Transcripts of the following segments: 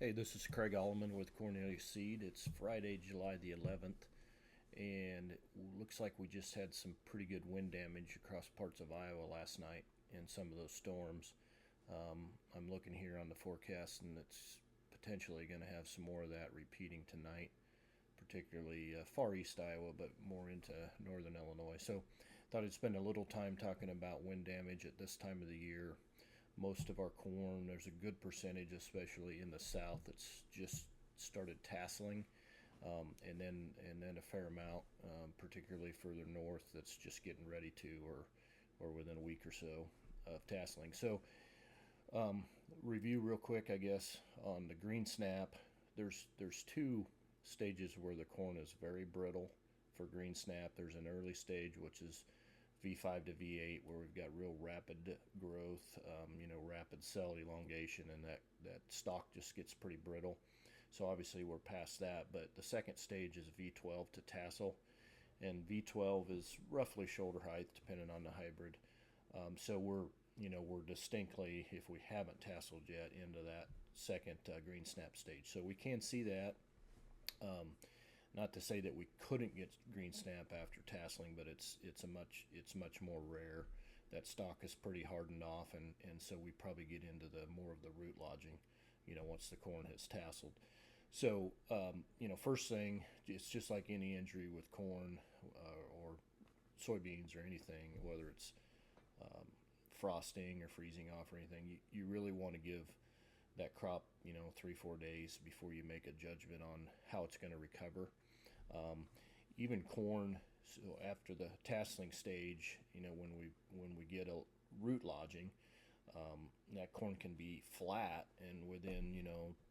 Hey, this is Craig Allaman with Cornelius Seed. It's Friday, July the 11th, and it looks like we just had some pretty good wind damage across parts of Iowa last night in some of those storms. I'm looking here on the forecast, and it's potentially going to have some more of that repeating tonight, particularly far east Iowa, but more into northern Illinois. So, thought I'd spend a little time talking about wind damage at this time of the year. Most of our corn, there's a good percentage, especially in the south, that's just started tasseling, and then a fair amount, particularly further north, that's just getting ready to, or within a week or so of tasseling. So, review real quick, I guess, on the green snap. There's two stages where the corn is very brittle for green snap. There's an early stage, which is V5 to V8, where we've got real rapid growth, rapid cell elongation, and that stalk just gets pretty brittle. So obviously we're past that, but the second stage is V12 to tassel, and V12 is roughly shoulder height, depending on the hybrid. So we're distinctly, if we haven't tasseled yet, into that second green snap stage. So we can see that. Not to say that we couldn't get green snap after tasseling, but it's much more rare. That stalk is pretty hardened off, and so we probably get into the more of the root lodging, once the corn has tasseled. So first thing, it's just like any injury with corn or soybeans or anything, whether it's frosting or freezing off or anything. You really want to give that crop 3-4 days before you make a judgment on how it's going to recover. Even corn, so after the tasseling stage, when we get a root lodging, that corn can be flat, and within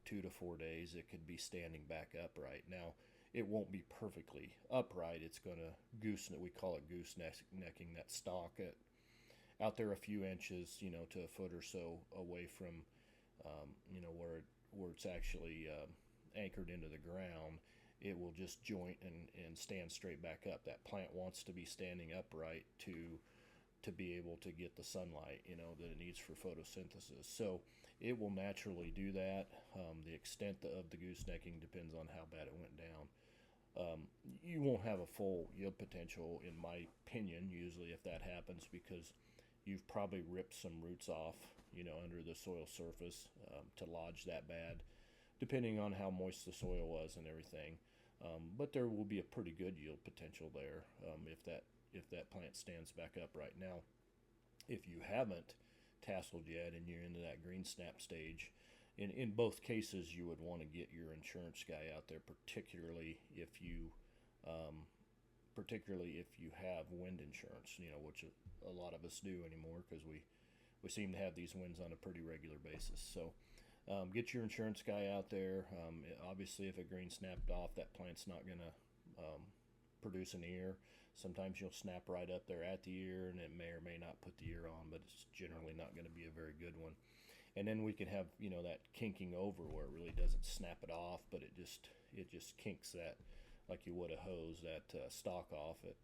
2 to 4 days it could be standing back upright. Now it won't be perfectly upright. It's going to we call it goosenecking that stalk out there a few inches, to a foot or so away from where it's actually anchored into the ground. It will just joint and stand straight back up. That plant wants to be standing upright to be able to get the sunlight that it needs for photosynthesis. So it will naturally do that. The extent of the goosenecking depends on how bad it went down. You won't have a full yield potential, in my opinion, usually if that happens, because you've probably ripped some roots off, under the soil surface to lodge that bad, depending on how moist the soil was and everything. But there will be a pretty good yield potential there if that plant stands back up right now. If you haven't tasseled yet and you're into that green snap stage, in both cases you would want to get your insurance guy out there, particularly if you have wind insurance, which a lot of us do anymore, because we seem to have these winds on a pretty regular basis. So get your insurance guy out there. Obviously, if a green snapped off, that plant's not going to produce an ear. Sometimes you'll snap right up there at the ear, and it may or may not put the ear on, but it's generally not going to be a very good one. And then we can have that kinking over, where it really doesn't snap it off, but it just kinks that, like you would a hose, that stalk off at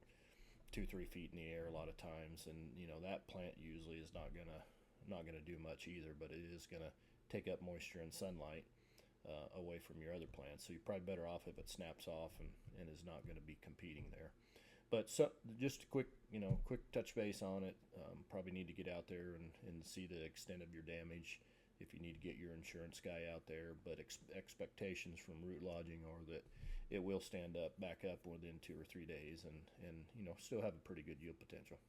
2-3 feet in the air a lot of times. And that plant usually is not gonna do much either, but it is gonna take up moisture and sunlight away from your other plants. So you're probably better off if it snaps off and is not going to be competing there. But just a quick touch base on it. Probably need to get out there and see the extent of your damage if you need to get your insurance guy out there. But expectations from root lodging are that it will stand back up within 2 or 3 days, and still have a pretty good yield potential.